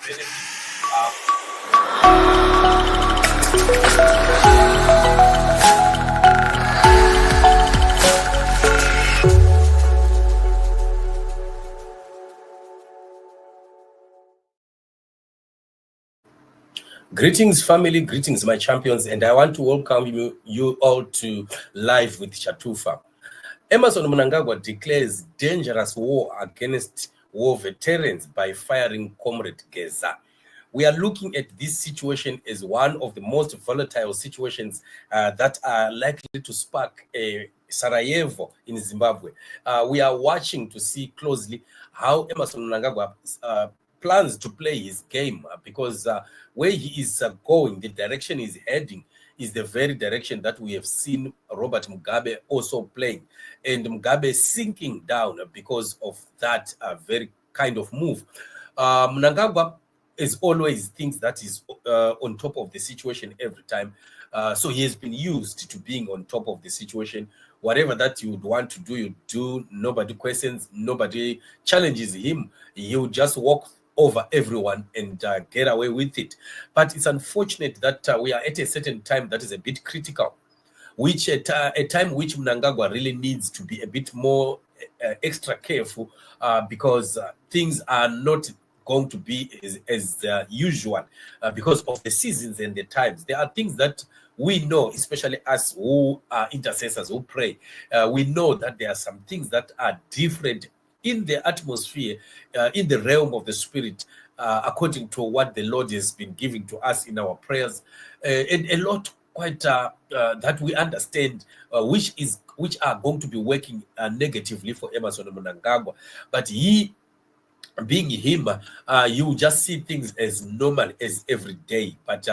benefit. Greetings, family. Greetings, my champions. And I want to welcome you all to Live with Chatufa. Emerson Mnangagwa declares dangerous war against war veterans by firing Comrade Geza. We are looking at this situation as one of the most volatile situations that are likely to spark a Sarajevo in Zimbabwe. We are watching to see closely how Emerson Mnangagwa plans to play his game because where he is going, the direction he's heading is the very direction that we have seen Robert Mugabe also playing, and Mugabe sinking down because of that very kind of move. Mnangagwa as always thinks that he's on top of the situation every time. So he has been used to being on top of the situation. Whatever that you would want to do, you do. Nobody questions, nobody challenges him. He'll just walk over everyone and get away with it. But it's unfortunate that we are at a certain time that is a bit critical, which at a time which Mnangagwa really needs to be a bit more extra careful because things are not going to be as usual because of the seasons and the times. There are things that we know, especially us who are intercessors who pray, we know that there are some things that are different in the atmosphere, in the realm of the spirit, according to what the Lord has been giving to us in our prayers, and a lot quite that we understand, which are going to be working negatively for Emerson Mnangagwa. But he, being him, you just see things as normal as every day, but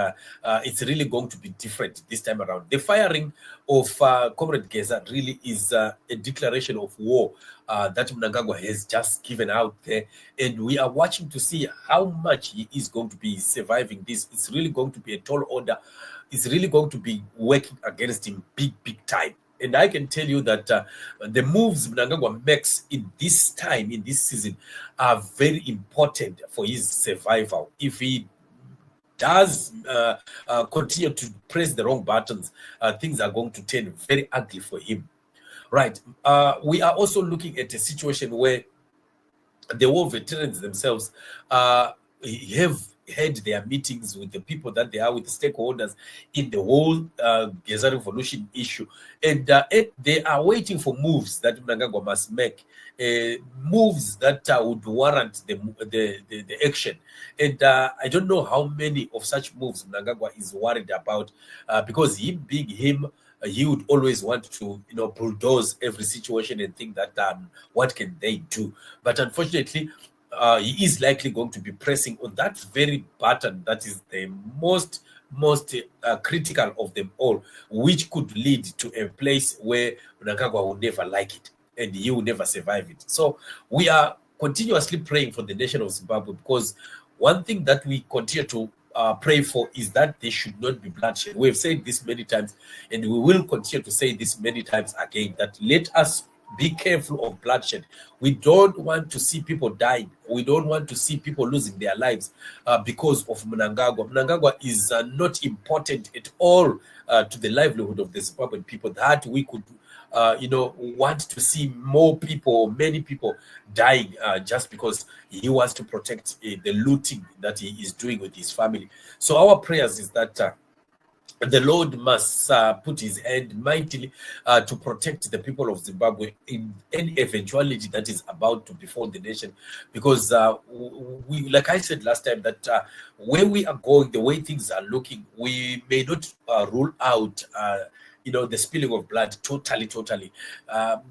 it's really going to be different this time around. The firing of Comrade Geza really is a declaration of war that Mnangagwa has just given out there, and we are watching to see how much he is going to be surviving this. It's really going to be a tall order. It's really going to be working against him big time. And I can tell you that the moves Mnangagwa makes in this time, in this season, are very important for his survival. If he does continue to press the wrong buttons, things are going to turn very ugly for him. Right. We are also looking at a situation where the war veterans themselves have had their meetings with the people that they are, with the stakeholders in the whole Geza revolution issue, and they are waiting for moves that Mnangagwa must make, moves that would warrant the action. And I don't know how many of such moves Mnangagwa is worried about, because him being him, he would always want to, bulldoze every situation and think that what can they do? But unfortunately, he is likely going to be pressing on that very button that is the most critical of them all, which could lead to a place where Mnangagwa will never like it and he will never survive it. So we are continuously praying for the nation of Zimbabwe, because one thing that we continue to pray for is that there should not be bloodshed. We have said this many times, and we will continue to say this many times again, that let us be careful of bloodshed. We don't want to see people dying. We don't want to see people losing their lives because of Mnangagwa. Mnangagwa is not important at all to the livelihood of the Zimbabwean people, that we could want to see more people, many people dying just because he wants to protect the looting that he is doing with his family. So our prayers is that the Lord must put his hand mightily to protect the people of Zimbabwe in any eventuality that is about to befall the nation. Because we, like I said last time, that where we are going, the way things are looking, we may not rule out the spilling of blood totally.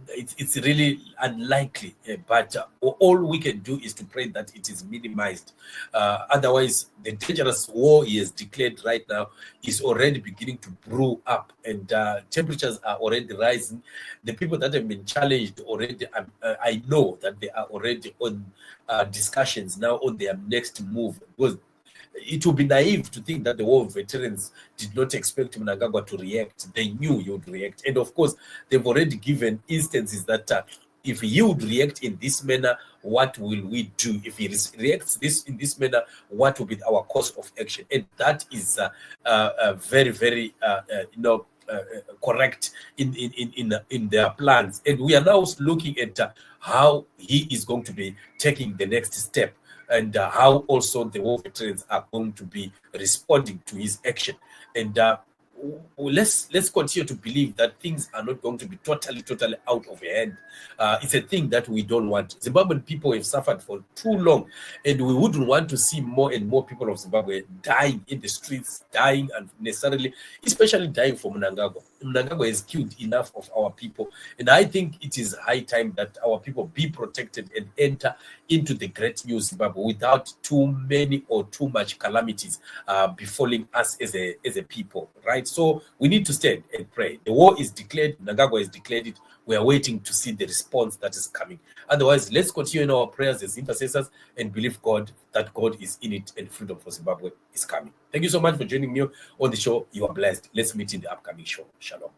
It's really unlikely, but all we can do is to pray that it is minimized. Otherwise, the dangerous war he has declared right now is already beginning to brew up, and temperatures are already rising. The people that have been challenged already, I know that they are already on discussions now on their next move, because it would be naive to think that the war veterans did not expect Mnangagwa to react. They knew he would react. And of course, they've already given instances that if he would react in this manner, what will we do? If he reacts in this manner, what will be our course of action? And that is very, very correct in their plans. And we are now looking at how he is going to be taking the next step, and how also the war veterans are going to be responding to his action. And let's continue to believe that things are not going to be totally out of hand. It's a thing that we don't want. Zimbabwean people have suffered for too long, and we wouldn't want to see more and more people of Zimbabwe dying in the streets, dying unnecessarily, especially dying from Mnangagwa. Mnangagwa has killed enough of our people, and I think it is high time that our people be protected and enter into the great new Zimbabwe without too many or too much calamities befalling us as a people, right? So we need to stand and pray. The war is declared. Mnangagwa has declared it. We are waiting to see the response that is coming. Otherwise, let's continue in our prayers as intercessors and believe God that God is in it and freedom for Zimbabwe is coming. Thank you so much for joining me on the show. You are blessed. Let's meet in the upcoming show. Shalom.